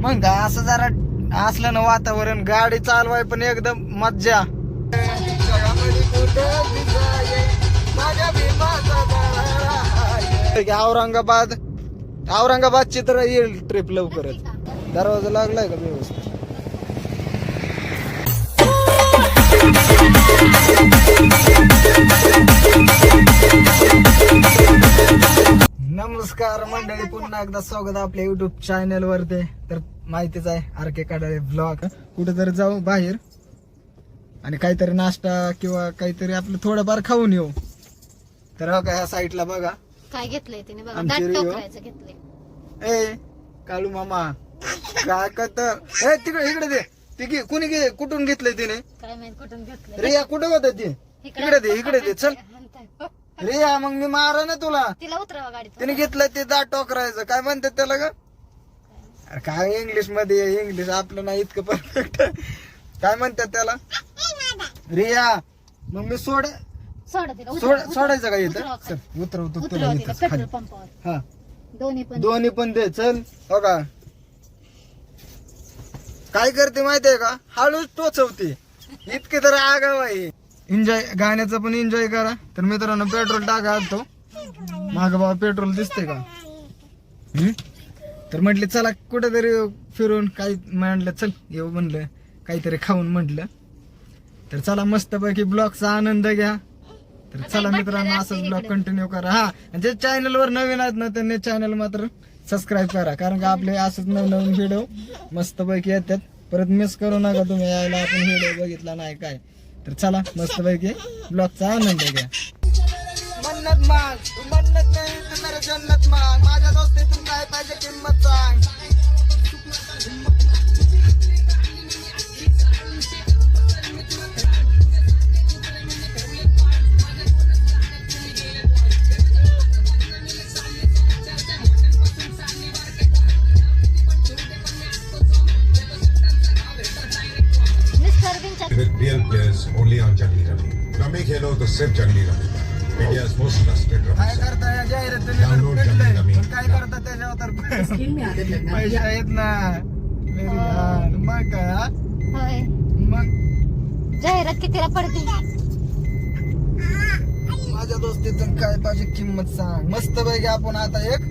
मग का असं जरा असलं ना वातावरण, गाडी चालवाय पण एकदम मज्जा. औरंगाबादची तर येईल ट्रिप लवकरच. दरवाजा लागलाय का व्यवस्थित? नमस्कार मंडळी, पुन्हा एकदा स्वागत आपल्या युट्यूब चॅनल वरती. तर माहितीच आहे आरके काढाळे ब्लॉग. कुठेतरी जाऊ बाहेर आणि काहीतरी नाश्ता किंवा काहीतरी आपलं थोडंफार खाऊन येऊ. तर हो का ह्या साईडला बघा काय घेतलंय तिने बघा, आमची दाट रिओ. टोकरायचं घेतलंय. ए काळू मामा काय करत? ए तिकडे इकडे दे. ती कुणी कुठून घेतलंय तिने? काय माहित कुठून घेतलंय. रिया कुठे होत ती? इकडे दे चल. रिया मग मी मारा ना तुला. तिला उतरावा गाडीत. तिने घेतलं ते दाट टोकरायचं. काय म्हणतात त्याला ग? अरे काय इंग्लिश मध्ये, इंग्लिश आपलं नाही इतकं परफेक्ट. काय म्हणतात त्याला? रिया मग मी सोडा तिला, सोडायचं का इथं? चल उतरवतो तुला इथं पेट्रोल खाली. पंपावर हा दोन्ही पण दे चल. हो का काय करते माहितीये का? हळूच टोचवते. इतके तर आगाव आहे. एन्जॉय, गाण्याचं पण एन्जॉय करा. तर मित्रांनो पेट्रोल टाका तो माग बाबा पेट्रोल दिसते का? तर म्हटले चला कुठेतरी फिरून, काही म्हणलं चल येऊ, म्हणलं काहीतरी खाऊन म्हटलं. तर चला मस्तपैकी ब्लॉगचा आनंद घ्या. तर चला मित्रांनो असंच ब्लॉग कंटिन्यू करा. हा जे चॅनल वर नवीन आहेत ना त्यांनी चॅनल मात्र सबस्क्राईब करा, कारण का आपले असंच नवनवीन व्हिडिओ मस्तपैकी येतात. परत मिस करू नका तुम्ही यायला, आपण व्हिडिओ बघितला नाही काय. तर चला मस्तपैकी ब्लॉगचा आनंद घ्या. मन्नत माग, तू मन्नत नाही तर मेरे जन्नत माग. माझ्या दोस्तीतून काय पाहिजे किंमत सांग. With real players only on Jungli Rummy. Rummy Khelo तो सिर्फ Jungli Rummy. India's most trusted rummy काय site. करता या जाहिरातीने Download भेटलंय. Jungli Rummy. पण काय करता त्याच्यावर तर पैसे आहेत ना. Very good. मग काय हा? होय. मग जाहिरात कितीला पडते? माझ्या दोस्तीतून काय पाहिजे किंमत सांग. मस्त पैकी आपण आता एक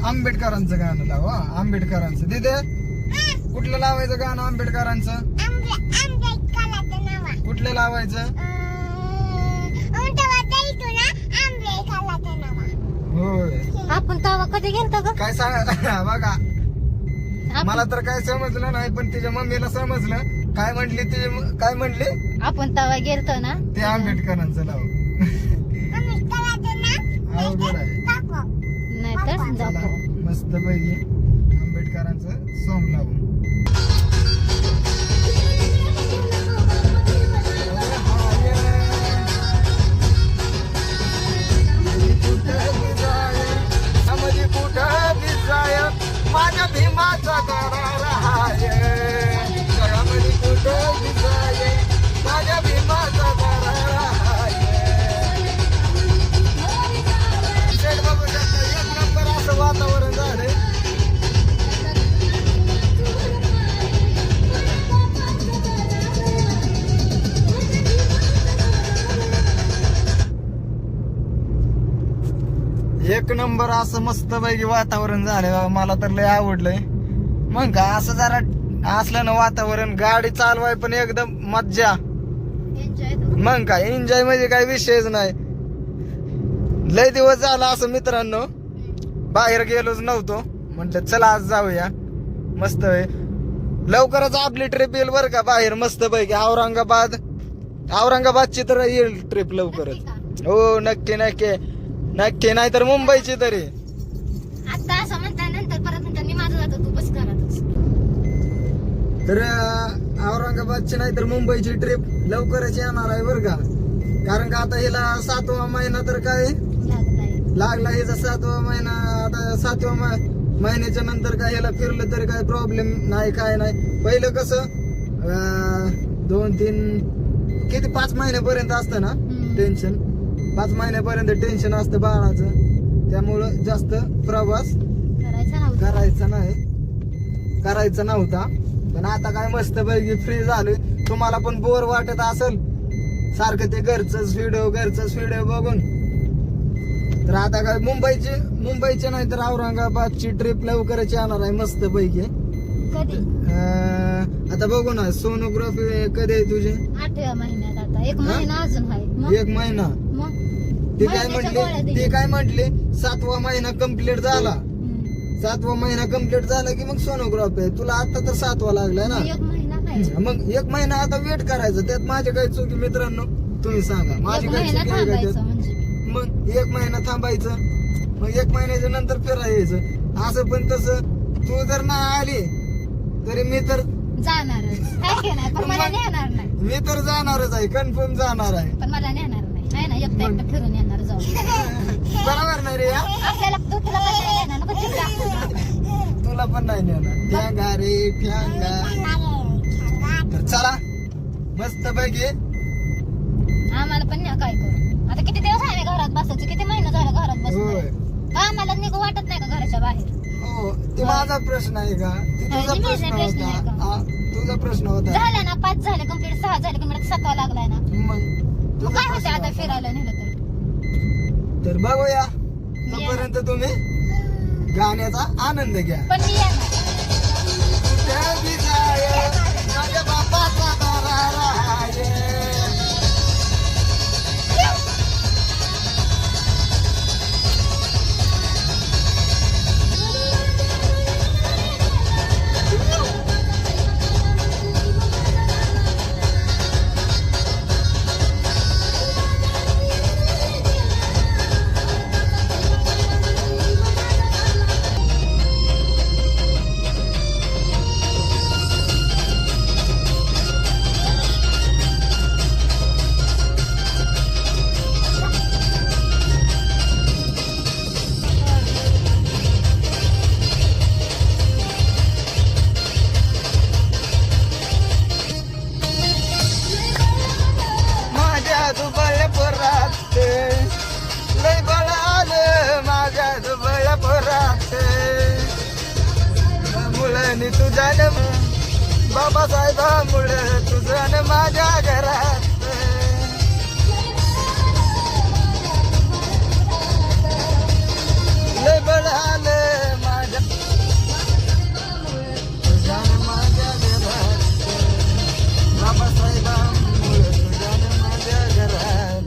आंबेडकरांचं गाणं लावू. आंबेडकरांचं दिदे कुठलं लावायचं गाणं? आंबेडकरांचं कुठलं लावायचं? होय आपण तवा कधी गेलतो ग? काय सांगा बघा. मला तर काय समजलं नाही, पण तिच्या मम्मीला समजलं. काय म्हणली ती? काय म्हणली? आपण तवा गेलतो ना, ते आंबेडकरांचं लाव. अवघड आहे. नाही तर चला जाऊ. मस्त पैकी आंबेडकरांचं सॉंग लावू. माझ्या भीमाचा करार हाय. जगामध्ये कुठं दिसाय माझ्या भीमाचा करार हाय. शेड बघू शकता, एक नंबर असं वातावरण झालंय. एक नंबर असं मस्त पैकी वातावरण झालंय बाबा. मला तर लय आवडलंय. मग का असं जरा असलं ना वातावरण, गाडी चालवाय पण एकदम मज्जा. मग काय एन्जॉय म्हणजे काही विषयच नाही. लय दिवस झाला असं मित्रांनो बाहेर गेलोच नव्हतो. म्हटलं चला आज जाऊया. मस्त आहे. लवकरच आपली ट्रिप येईल बरं का बाहेर मस्त पैकी. औरंगाबादची तर येईल ट्रिप लवकरच. हो नक्की नक्की नक्की. नाही तर मुंबईची तरी. आता असं म्हणता नंतर परत म्हणता मी माझं जातो तू बस करतच. तर औरंगाबादची नाही तर मुंबईची ट्रिप लवकरच येणार आहे बरं का. कारण का आता हिला 7वा महिना तर काय लागला. हिचा 7वा महिना. आता 7व्या महिन्याच्या नंतर काय ह्याला फिरलं तरी काय प्रॉब्लेम नाही, काय नाही. पहिलं कसं 2-3 किती 5 महिन्यापर्यंत असतं ना टेन्शन. 5 महिन्यापर्यंत टेन्शन असतं बाळाचं. त्यामुळं जास्त प्रवास करायचा नाही. करायचा नव्हता, पण आता काय मस्त पैकी फ्री झालोय. तुम्हाला पण बोर वाटत असेल सारखं ते घरचंच व्हिडिओ बघून, तर आता काय मुंबईचे नाही तर औरंगाबादची ट्रिप लवकरच येणार आहे मस्त पैकी. कधी? आता बघू ना, सोनोग्राफी कधी आहे तुझी? 8व्या महिन्यात. आता 1 महिना अजून आहे. मग 1 महिना. मग ते काय म्हटले 7वा महिना कंप्लीट झाला. 7वा महिना कंप्लीट झाला की मग सोनोग्राफी आहे. तुला आता तर 7वा लागलाय ना, 1 महिना काय? मग 1 महिना आता वेट करायचं. त्यात माझी काही चुकी मित्रांनो तुम्ही सांगा, माझी 1 काही महिना चुकी आहे का थांबायचं त्यात? म्हणजे मग 1 महिना थांबायचं, मग 1 महिन्याच्या नंतर फिरायचं. असं पण तसं तू जर नाही आली तरी मी तर जाणारच काय की नाही, पण मला नेणार नाही. मी तर जाणारच आहे, कन्फर्म जाणार आहे. पण मला नेणार नाही आहे ना, एकटं फिरून येणार जाऊ. बरोबर नाही रे? आपल्याला तुला पण नाही येणार ना, पण चिडचिड असते. तुला पण नाही नेणार. ठ्यांगा रे ठ्यांगा. तर चला मस्त पैकी आम्हाला पण नाही काय करू. आता किती दिवस आहे घरात बसायचं, किती महिना झाला घरात होय. बसून. आम्हाला निघू वाटत नाही का घराच्या बाहेर? हो, ते माझा प्रश्न आहे का? ते तुझा माझा प्रश्न प्रश्न आहे होता. का? हा, तुझा प्रश्न होता. झाल्या ना 5 झाले कंप्लीट, 6 झाले कंप्लीट, 7वा लागलाय ना. मग मग तुझा काय होते प्रश्न आता होता. फिरायला नेलं तर? तर बघूया, तोपर्यंत तुम्ही गाण्याचा आनंद घ्या. पण मी येणार. त्या विजाय माझ्या बापाचा दरारा आहे. माझ्या दुबळ्या पोरात लय बळ आलं, माझ्या दुबळ्या पोरात मुलांनी तुझ्या बाबासाहेबामुळे तुझं माझ्या घरात लय बळ आलं, माझ्या तुझ्या माझ्या घरात बाबासाहेबामुळे तुझ्या माझ्या घरात.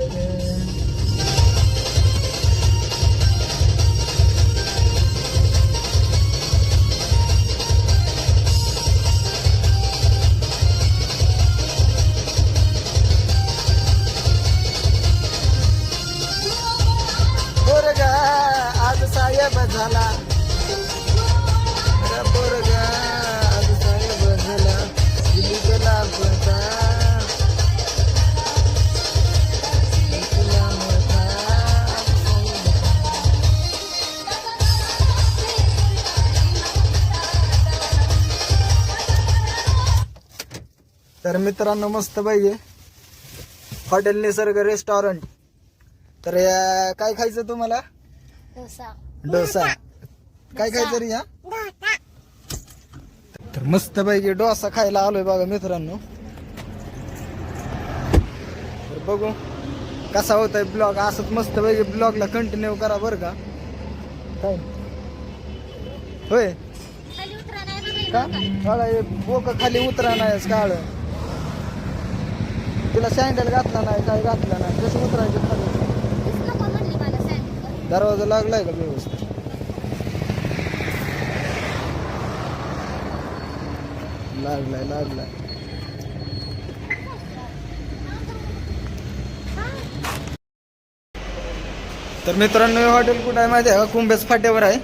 पोरगा आज साहेब झाला, पोरगा आज साहेब झाला, दिली गेला पता, तुला मोठा. तर मित्रांनो मस्त पाहिजे हॉटेल निसर्ग रेस्टॉरंट. तर काय खायचं तुम्हाला? डोसा. काय खायचं रे? या तर मस्त पैकी डोसा खायला आलोय बघा मित्रांनो. तर बघू कसा होतोय ब्लॉग. असंच मस्त पैकी ब्लॉगला कंटिन्यू करा बरं का. काय होय का? बघा हे बोक खाली उतरा नाही काळ. तुला सँडल घातला नाही, काय घातला नाही, कसं उतरायचं खाली? दरवाजा लागलाय का व्यवस्थित? लागलाय. तर मित्रांनो हे हॉटेल कुठं आहे माहिती आहे का? कुंभेस फाट्यावर आहे.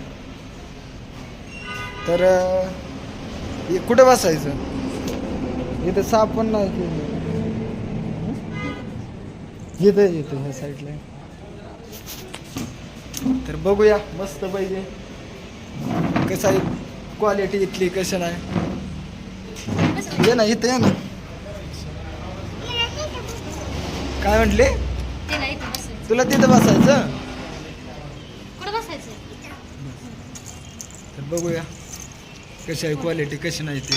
तर कुठे बसायचं? इथे साप पण नाही. येते ह्या साईडला. तर बघूया मस्त पाहिजे कसं आहे क्वालिटी इथली, कसं नाही. ये ना इथं, ये ना. काय म्हटले? तुला तिथं बसायचं? कुठं बसायचं? तर बघूया कशी आहे क्वालिटी कशी नाही ती.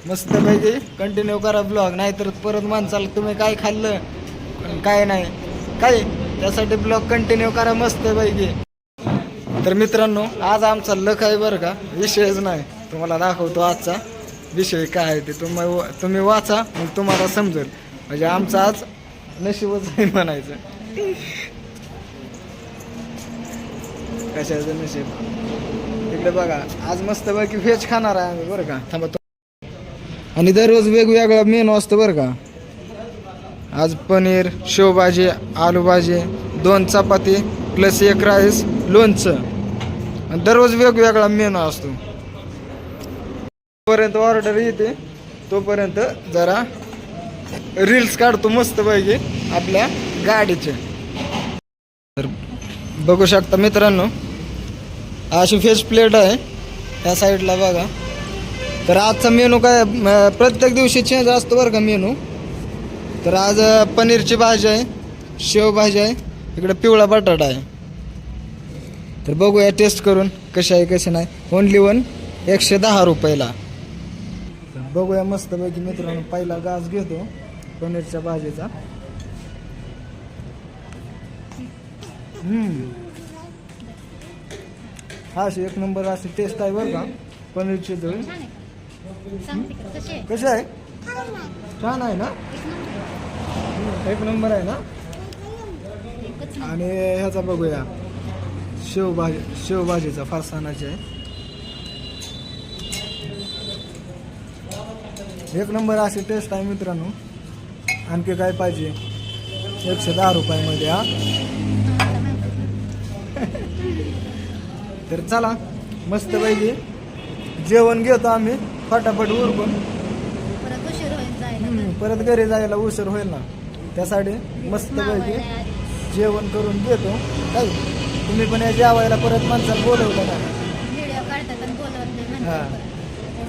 मस्त पैकी कंटिन्यू करा ब्लॉग, नाहीतर परत माणसाला तुम्ही काय खाल्लं काय नाही काय, त्यासाठी ब्लॉग कंटिन्यू करा मस्त पैकी. तर मित्रांनो आज आमचा लक आहे बरं का, विषयच नाही. तुम्हाला दाखवतो आजचा विषय काय आहे ते. तुम्ही वाचा मग तुम्हाला समजेल. म्हणजे आमचं आज नशीबच आहे म्हणायचं. कशाचं नशीब इकडे बघा. आज मस्त पैकी व्हेज खाणार आहे आम्ही बरं का. थांबा आणि दररोज वेगवेगळा मेनू असतो बरं का. आज पनीर, शेवभाजी, आलू भाजी, 2 चपाती प्लस 1 राईस, लोणचं. आणि दररोज वेगवेगळा मेनू असतो. तोपर्यंत ऑर्डर येते तोपर्यंत जरा रील्स काढतो मस्त पैकी आपल्या गाडीचे. तर बघू शकता मित्रांनो अशी फेस प्लेट आहे त्या साईडला बघा. तर आजचा मेनू काय प्रत्येक दिवशी चेंज असतो बरं का मेनू. तर आज पनीरची भाजी आहे, शेवभाजी आहे, इकडे पिवळा बटाटा आहे. तर बघूया टेस्ट करून कशी आहे कशी नाही. ओनली 110 रुपयाला. बघूया मस्त पैकी मित्रांनो. पहिला घास घेतो पनीरच्या भाजीचा. हा अशी 1 नंबर अशी टेस्ट आहे बरं का पनीरची. धुळी कशी आहे? छान आहे ना, 1 नंबर आहे ना. आणि ह्याचा बघूया शेवभाजीचा फरसाणाची आहे. 1 नंबर अशी टेस्ट आहे मित्रांनो. आणखी काय पाहिजे? 110 रुपयामध्ये. हा तर चला मस्त पैकी जेवण घेतो आम्ही फटाफट उरकून. परत घरी जायला उशीर होईल ना, त्यासाठी मस्त पैकी जेवण करून घेतो. काय तुम्ही पण या जेवायला परत माणसाला बोलवलं ना. हा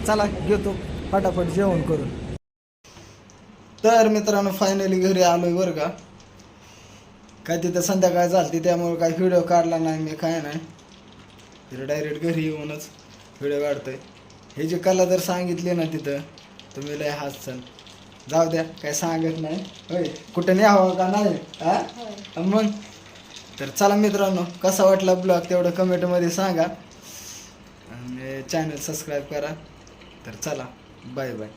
चला घेतो फटाफट जेवण करून. तर मित्रांनो फायनली घरी आलोय बरं का. काय तिथं संध्याकाळ झाली त्यामुळे काय व्हिडिओ काढला नाही मी काय नाही. तिथं डायरेक्ट घरी येऊनच व्हिडिओ काढतोय. हे जी कला जर सांगितली ना तिथं तुम्ही लय हसाल. जाऊ द्या काय सांगत नाही होय, कुठं न्यावं का नाही हा मग. तर चला मित्रांनो कसा वाटला ब्लॉग तेवढं कमेंटमध्ये सांगा आणि चॅनल सबस्क्राईब करा. तर चला बाय बाय.